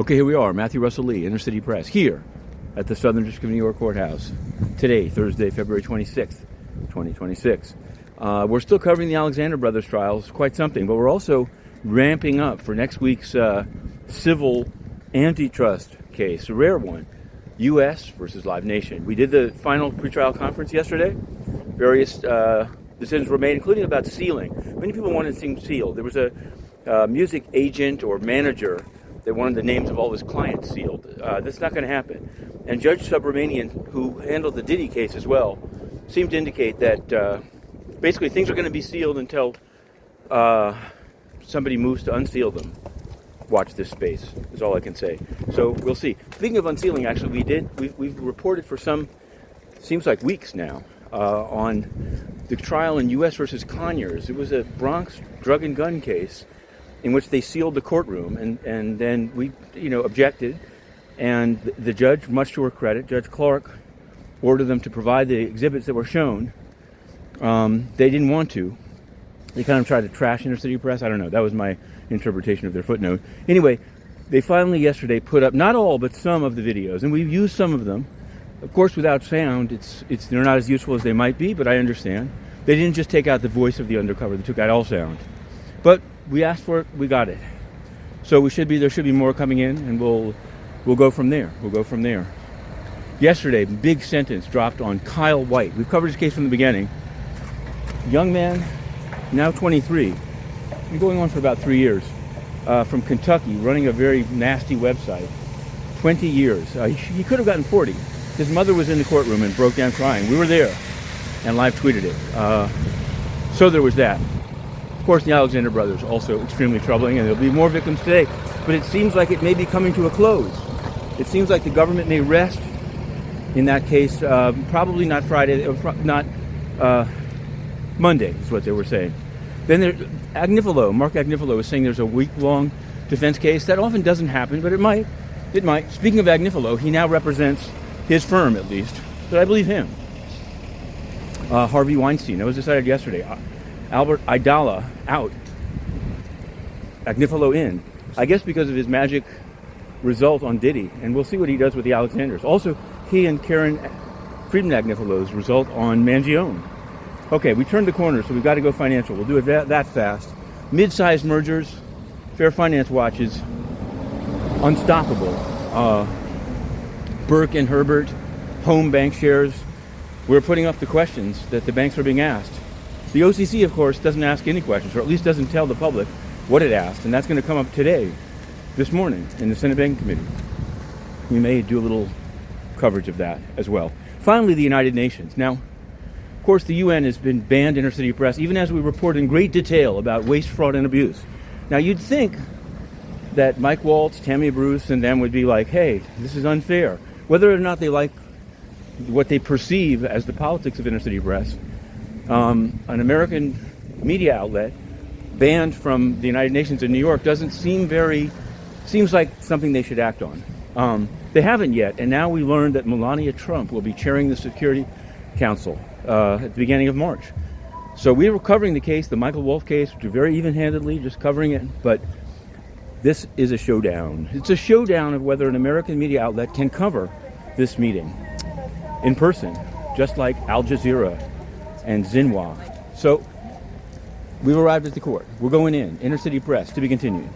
Okay, here we are, Matthew Russell Lee, Inner City Press, here at the Southern District of New York Courthouse. Today, Thursday, February 26th, 2026. We're still covering the Alexander Brothers trials, quite something, but we're also ramping up for next week's civil antitrust case, a rare one, U.S. versus Live Nation. We did the final pretrial conference yesterday. Various decisions were made, including about sealing. Many people wanted things sealed. There was a music agent or manager that wanted the names of all his clients sealed. That's not going to happen. And Judge Subramanian, who handled the Diddy case as well, seemed to indicate that basically things are going to be sealed until somebody moves to unseal them. Watch this space, is all I can say. So we'll see. Speaking of unsealing, actually, we've reported for seems like weeks now, on the trial in U.S. versus Conyers. It was a Bronx drug and gun case in which they sealed the courtroom, and then we, objected, and the judge, much to her credit, Judge Clark, ordered them to provide the exhibits that were shown. They didn't want to. They kind of tried to trash Inner City Press. I don't know. That was my interpretation of their footnote. Anyway, they finally yesterday put up, not all, but some of the videos, and we've used some of them. Of course, without sound, they're not as useful as they might be, but I understand. They didn't just take out the voice of the undercover. They took out all sound. But we asked for it, we got it. So there should be more coming in, and we'll go from there. Yesterday, big sentence dropped on Kyle White. We've covered his case from the beginning. Young man, now 23, been going on for about 3 years, from Kentucky, running a very nasty website. 20 years. He could have gotten 40. His mother was in the courtroom and broke down crying. We were there and live tweeted it. So there was that. Of course, the Alexander Brothers, also extremely troubling, and there'll be more victims today. But it seems like it may be coming to a close. It seems like the government may rest in that case, probably not Friday, not Monday, is what they were saying. Then Mark Agnifilo is saying there's a week-long defense case. That often doesn't happen, but it might. It might. Speaking of Agnifilo, he now represents his firm, at least, but I believe him. Harvey Weinstein, that was decided yesterday. Albert Idala out. Agnifilo in. I guess because of his magic result on Diddy, and we'll see what he does with the Alexanders. Also, he and Karen Friedman Agnifilo's result on Mangione. Okay, we turned the corner, so we've got to go financial. We'll do it that fast. Mid-sized mergers, Fair Finance Watch is unstoppable. Burke and Herbert, home bank shares. We're putting up the questions that the banks are being asked. The OCC, of course, doesn't ask any questions, or at least doesn't tell the public what it asked, and that's going to come up today, this morning, in the Senate Banking Committee. We may do a little coverage of that as well. Finally, the United Nations. Now, of course, the UN has been banned Inner City Press, even as we report in great detail about waste, fraud, and abuse. Now, you'd think that Mike Waltz, Tammy Bruce, and them would be like, hey, this is unfair. Whether or not they like what they perceive as the politics of Inner City Press, an American media outlet banned from the United Nations in New York seems like something they should act on. They haven't yet, and now we learned that Melania Trump will be chairing the Security Council at the beginning of March. So we were covering the case, the Michael Wolff case, very even-handedly, just covering it, but this is a showdown. It's a showdown of whether an American media outlet can cover this meeting in person, just like Al Jazeera and Xinhua. So we've arrived at the court. We're going in. Inner City Press, to be continued.